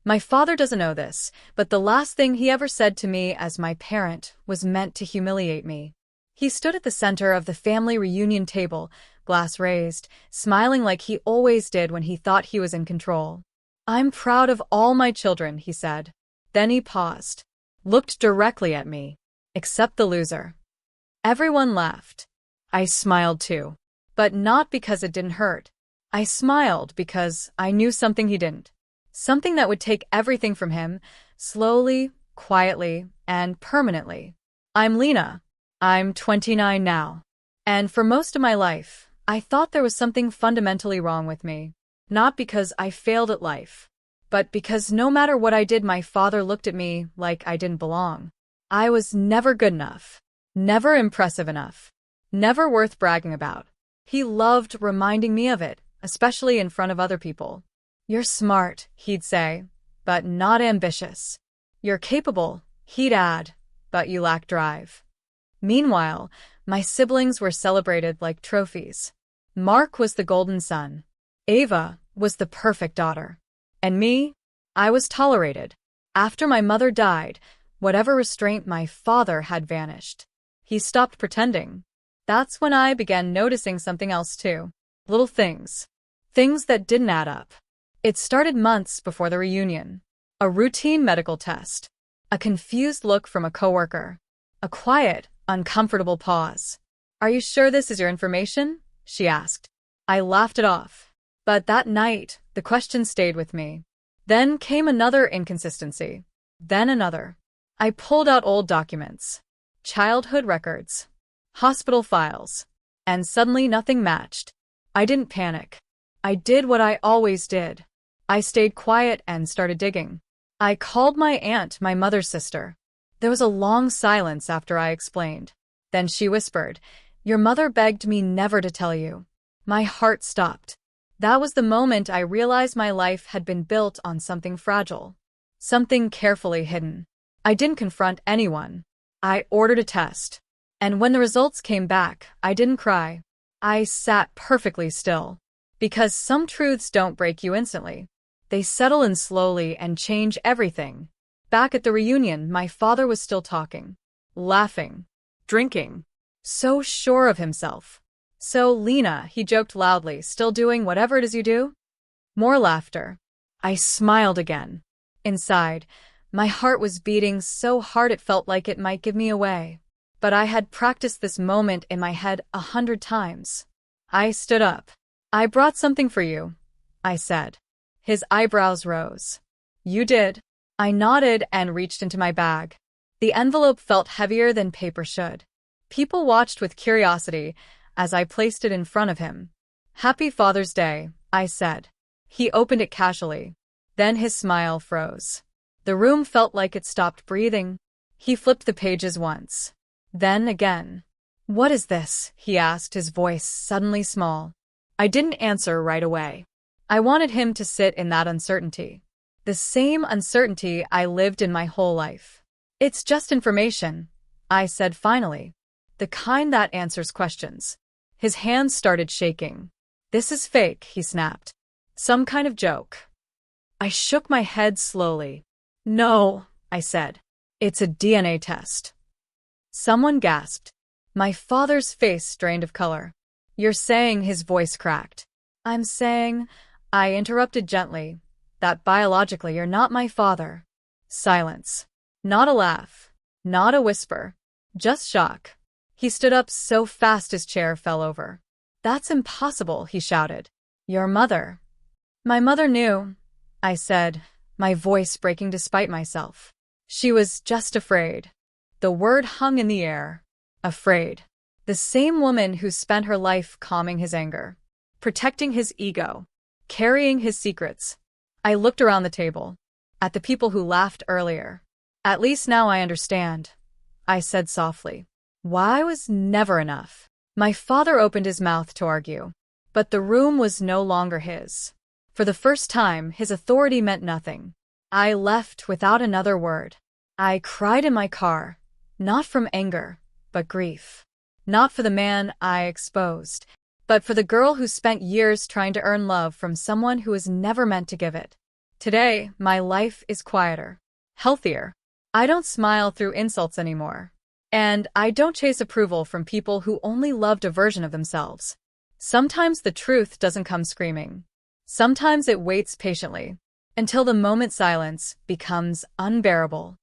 My father doesn't know this, but the last thing he ever said to me as my parent was meant to humiliate me. He stood at the center of the family reunion table, glass raised, smiling like he always did when he thought he was in control. "I'm proud of all my children," he said. Then he paused, looked directly at me. "Except the loser." Everyone laughed. I smiled too. But not because it didn't hurt. I smiled because I knew something he didn't. Something that would take everything from him, slowly, quietly, and permanently. I'm Lena. I'm 29 now. And for most of my life, I thought there was something fundamentally wrong with me. Not because I failed at life, but because no matter what I did, my father looked at me like I didn't belong. I was never good enough, never impressive enough, never worth bragging about. He loved reminding me of it, especially in front of other people. "You're smart," he'd say, "but not ambitious. You're capable," he'd add, "but you lack drive." Meanwhile, my siblings were celebrated like trophies. Mark was the golden son. Ava was the perfect daughter. And me? I was tolerated. After my mother died, whatever restraint my father had vanished. He stopped pretending. That's when I began noticing something else too. Little things. Things that didn't add up. It started months before the reunion. A routine medical test. A confused look from a coworker. A quiet, uncomfortable pause. "Are you sure this is your information?" she asked. I laughed it off. But that night, the question stayed with me. Then came another inconsistency. Then another. I pulled out old documents, childhood records, hospital files, and suddenly nothing matched. I didn't panic. I did what I always did. I stayed quiet and started digging. I called my aunt, my mother's sister. There was a long silence after I explained. Then she whispered, "Your mother begged me never to tell you." My heart stopped. That was the moment I realized my life had been built on something fragile, something carefully hidden. I didn't confront anyone. I ordered a test. And when the results came back, I didn't cry. I sat perfectly still. Because some truths don't break you instantly. They settle in slowly and change everything. Back at the reunion, my father was still talking, laughing, drinking, so sure of himself. "So, Lena," he joked loudly, "still doing whatever it is you do?" More laughter. I smiled again. Inside, my heart was beating so hard it felt like it might give me away. But I had practiced this moment in my head 100 times. I stood up. "I brought something for you," I said. His eyebrows rose. "You did?" I nodded and reached into my bag. The envelope felt heavier than paper should. People watched with curiosity as I placed it in front of him. "Happy Father's Day," I said. He opened it casually. Then his smile froze. The room felt like it stopped breathing. He flipped the pages once. Then again. "What is this?" he asked, his voice suddenly small. I didn't answer right away. I wanted him to sit in that uncertainty. The same uncertainty I lived in my whole life. "It's just information," I said finally. "The kind that answers questions." His hands started shaking. "This is fake," he snapped. "Some kind of joke." I shook my head slowly. "No," I said. "It's a DNA test." Someone gasped. My father's face strained of color. "You're saying," his voice cracked. "I'm saying," I interrupted gently, "that biologically you're not my father." Silence. Not a laugh. Not a whisper. Just shock. He stood up so fast his chair fell over. "That's impossible," he shouted. "Your mother." "My mother knew," I said, my voice breaking despite myself. "She was just afraid." The word hung in the air. Afraid. The same woman who spent her life calming his anger, protecting his ego, carrying his secrets. I looked around the table. At the people who laughed earlier. "At least now I understand," I said softly. "Why was never enough." My father opened his mouth to argue. But the room was no longer his. For the first time, his authority meant nothing. I left without another word. I cried in my car, not from anger, but grief. Not for the man I exposed, but for the girl who spent years trying to earn love from someone who was never meant to give it. Today, my life is quieter, healthier. I don't smile through insults anymore. And I don't chase approval from people who only loved a version of themselves. Sometimes the truth doesn't come screaming. Sometimes it waits patiently, until the moment silence becomes unbearable.